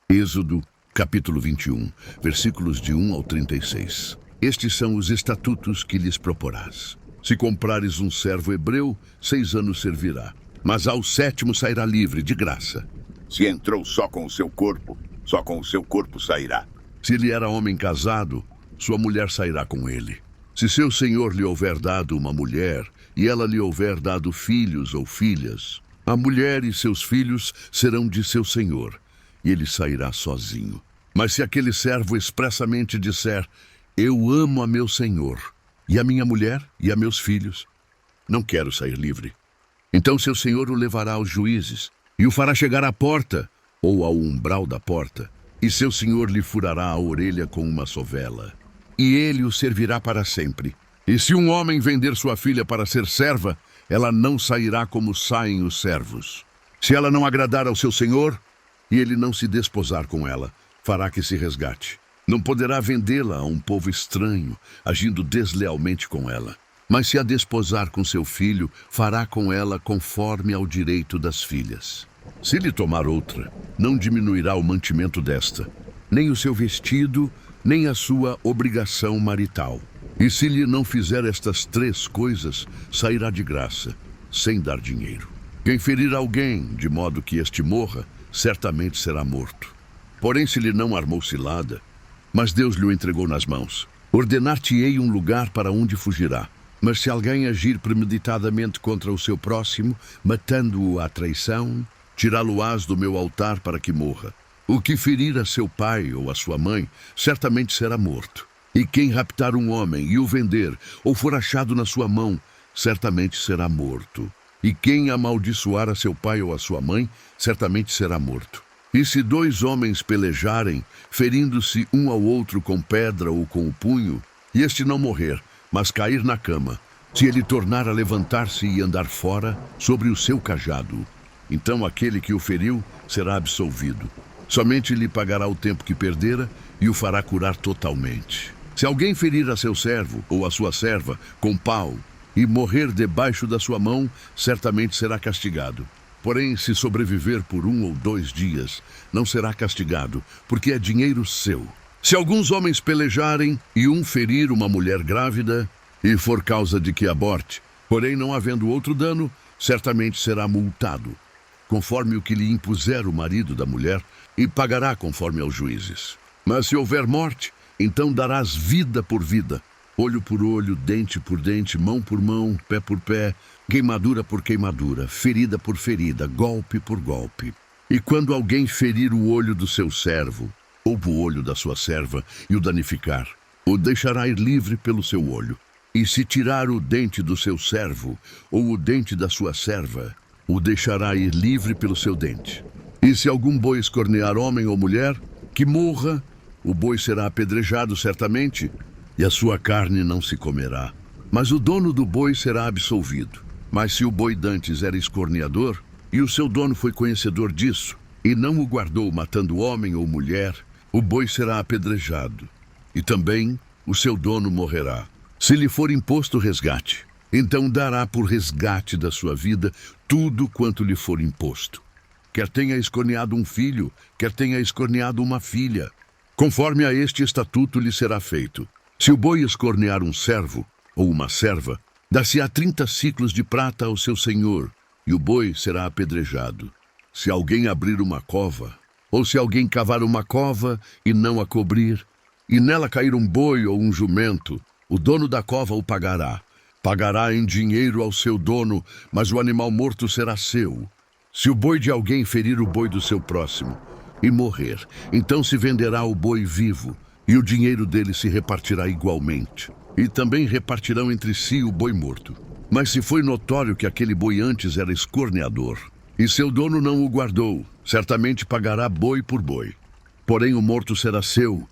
Êxodo, capítulo 21, versículos de 1 ao 36. Estes são os estatutos que lhes proporás. Se comprares um servo hebreu, 6 anos servirá, mas ao 7º sairá livre, de graça. Se entrou só com o seu corpo, só com o seu corpo sairá. Se ele era homem casado, sua mulher sairá com ele. Se seu senhor lhe houver dado uma mulher, e ela lhe houver dado filhos ou filhas, a mulher e seus filhos serão de seu senhor, e ele sairá sozinho. Mas se aquele servo expressamente disser: eu amo a meu senhor, e a minha mulher e a meus filhos, não quero sair livre, então seu senhor o levará aos juízes, e o fará chegar à porta, ou ao umbral da porta, e seu senhor lhe furará a orelha com uma sovela, e ele o servirá para sempre. E se um homem vender sua filha para ser serva, ela não sairá como saem os servos. Se ela não agradar ao seu senhor, e ele não se desposar com ela, fará que se resgate. Não poderá vendê-la a um povo estranho, agindo deslealmente com ela. Mas se a desposar com seu filho, fará com ela conforme ao direito das filhas. Se lhe tomar outra, não diminuirá o mantimento desta, nem o seu vestido, nem a sua obrigação marital. E se lhe não fizer estas 3 coisas, sairá de graça, sem dar dinheiro. Quem ferir alguém, de modo que este morra, certamente será morto. Porém, se lhe não armou cilada, mas Deus lhe o entregou nas mãos, ordenar-te-ei um lugar para onde fugirá. Mas se alguém agir premeditadamente contra o seu próximo, matando-o à traição, tirá-lo-ás do meu altar para que morra. O que ferir a seu pai ou a sua mãe, certamente será morto. E quem raptar um homem e o vender, ou for achado na sua mão, certamente será morto. E quem amaldiçoar a seu pai ou a sua mãe, certamente será morto. E se 2 homens pelejarem, ferindo-se um ao outro com pedra ou com o punho, e este não morrer, mas cair na cama, se ele tornar a levantar-se e andar fora, sobre o seu cajado, então aquele que o feriu será absolvido. Somente lhe pagará o tempo que perdera e o fará curar totalmente. Se alguém ferir a seu servo ou a sua serva com pau e morrer debaixo da sua mão, certamente será castigado. Porém, se sobreviver por 1 ou 2 dias, não será castigado, porque é dinheiro seu. Se alguns homens pelejarem e um ferir uma mulher grávida, e for causa de que aborte, porém não havendo outro dano, certamente será multado, conforme o que lhe impuser o marido da mulher, e pagará conforme aos juízes. Mas se houver morte, então darás vida por vida, olho por olho, dente por dente, mão por mão, pé por pé, queimadura por queimadura, ferida por ferida, golpe por golpe. E quando alguém ferir o olho do seu servo, ou o olho da sua serva, e o danificar, o deixará ir livre pelo seu olho. E se tirar o dente do seu servo, ou o dente da sua serva, o deixará ir livre pelo seu dente. E se algum boi escornear homem ou mulher, que morra, o boi será apedrejado certamente, e a sua carne não se comerá. Mas o dono do boi será absolvido. Mas se o boi dantes era escorneador, e o seu dono foi conhecedor disso, e não o guardou matando homem ou mulher, o boi será apedrejado, e também o seu dono morrerá. Se lhe for imposto resgate, então dará por resgate da sua vida tudo quanto lhe for imposto. Quer tenha escorneado um filho, quer tenha escorneado uma filha, conforme a este estatuto lhe será feito. Se o boi escornear um servo ou uma serva, dá-se-á 30 siclos de prata ao seu senhor, e o boi será apedrejado. Se alguém abrir uma cova, ou se alguém cavar uma cova e não a cobrir, e nela cair um boi ou um jumento, o dono da cova o pagará. Pagará em dinheiro ao seu dono, mas o animal morto será seu. Se o boi de alguém ferir o boi do seu próximo e morrer, então se venderá o boi vivo, e o dinheiro dele se repartirá igualmente. E também repartirão entre si o boi morto. Mas se foi notório que aquele boi antes era escorneador, e seu dono não o guardou, certamente pagará boi por boi. Porém o morto será seu,